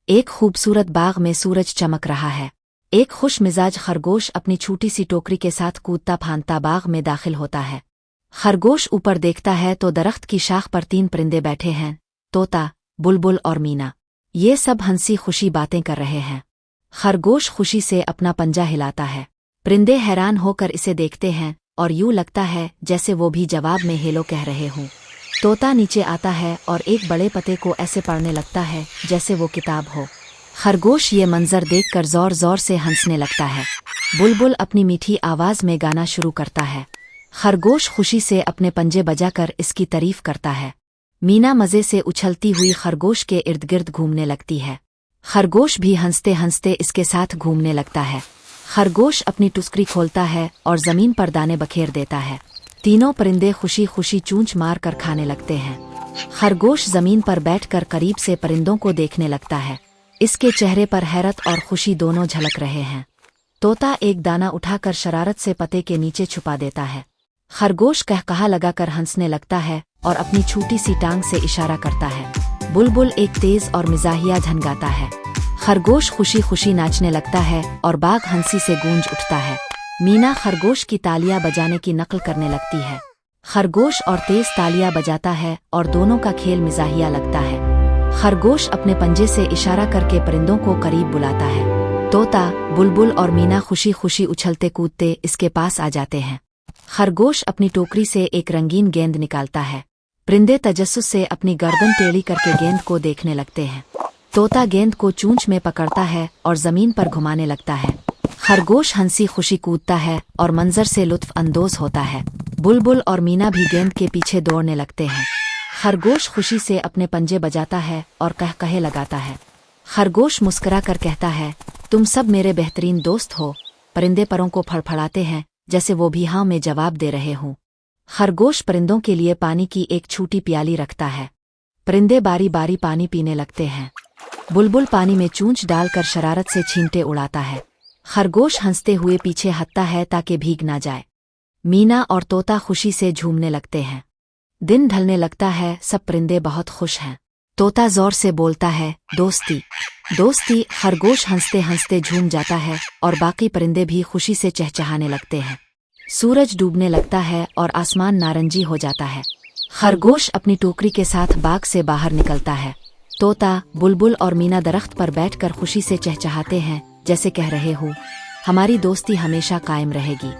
एक खूबसूरत बाग में सूरज चमक रहा है। एक खुश मिजाज खरगोश अपनी छोटी सी टोकरी के साथ कूदता फांदता बाग में दाखिल होता है। खरगोश ऊपर देखता है तो दरख्त की शाख पर 3 परिंदे बैठे हैं, तोता, बुलबुल और मीना। ये सब हंसी खुशी बातें कर रहे हैं। खरगोश खुशी से अपना पंजा हिलाता है। परिंदे हैरान होकर इसे देखते हैं और यूं लगता है जैसे वो भी जवाब में हेलो कह रहे हों। तोता नीचे आता है और एक बड़े पते को ऐसे पढ़ने लगता है जैसे वो किताब हो। खरगोश ये मंजर देखकर जोर जोर से हंसने लगता है। बुलबुल अपनी मीठी आवाज में गाना शुरू करता है। खरगोश खुशी से अपने पंजे बजाकर इसकी तारीफ करता है। मीना मजे से उछलती हुई खरगोश के इर्द गिर्द घूमने लगती है। खरगोश भी हंसते हंसते इसके साथ घूमने लगता है। खरगोश अपनी टुस्करी खोलता है और जमीन पर दाने बखेर देता है। तीनों परिंदे खुशी खुशी चूंच मार कर खाने लगते हैं। खरगोश जमीन पर बैठकर करीब से परिंदों को देखने लगता है। इसके चेहरे पर हैरत और खुशी दोनों झलक रहे हैं। तोता एक दाना उठाकर शरारत से पते के नीचे छुपा देता है। खरगोश कहकहा लगाकर हंसने लगता है और अपनी छोटी सी टांग से इशारा करता है। बुलबुल एक तेज और मिजाहिया झनगाता है। खरगोश खुशी खुशी नाचने लगता है और बाग हंसी से गूंज उठता है। मीना खरगोश की तालियां बजाने की नकल करने लगती है। खरगोश और तेज तालियां बजाता है और दोनों का खेल मिजाहिया लगता है। खरगोश अपने पंजे से इशारा करके परिंदों को करीब बुलाता है। तोता, बुलबुल और मीना खुशी खुशी उछलते कूदते इसके पास आ जाते हैं। खरगोश अपनी टोकरी से एक रंगीन गेंद निकालता है। परिंदे तजस्सुस से अपनी गर्दन टेढ़ी करके गेंद को देखने लगते हैं। तोता गेंद को चूंच में पकड़ता है और जमीन पर घुमाने लगता है। खरगोश हंसी खुशी कूदता है और मंजर से लुत्फ अंदोज होता है। बुलबुल और मीना भी गेंद के पीछे दौड़ने लगते हैं। खरगोश खुशी से अपने पंजे बजाता है और कहकहे लगाता है। खरगोश मुस्कुरा कर कहता है, तुम सब मेरे बेहतरीन दोस्त हो। परिंदे परों को फड़फड़ाते हैं जैसे वो भी हाँ में जवाब दे रहे हों। खरगोश परिंदों के लिए पानी की एक छोटी प्याली रखता है। परिंदे बारी बारी पानी पीने लगते हैं। बुलबुल पानी में चूंच डालकर शरारत से छींटे उड़ाता है। खरगोश हंसते हुए पीछे हटता है ताकि भीग ना जाए। मीना और तोता खुशी से झूमने लगते हैं। दिन ढलने लगता है, सब परिंदे बहुत खुश हैं। तोता जोर से बोलता है, दोस्ती दोस्ती। खरगोश हंसते हंसते झूम जाता है और बाकी परिंदे भी खुशी से चहचहाने लगते हैं। सूरज डूबने लगता है और आसमान नारंगी हो जाता है। खरगोश अपनी टोकरी के साथ बाग से बाहर निकलता है। तोता, बुलबुल और मीना दरख्त पर बैठकर खुशी से चहचहाते हैं जैसे कह रहे हो, हमारी दोस्ती हमेशा कायम रहेगी।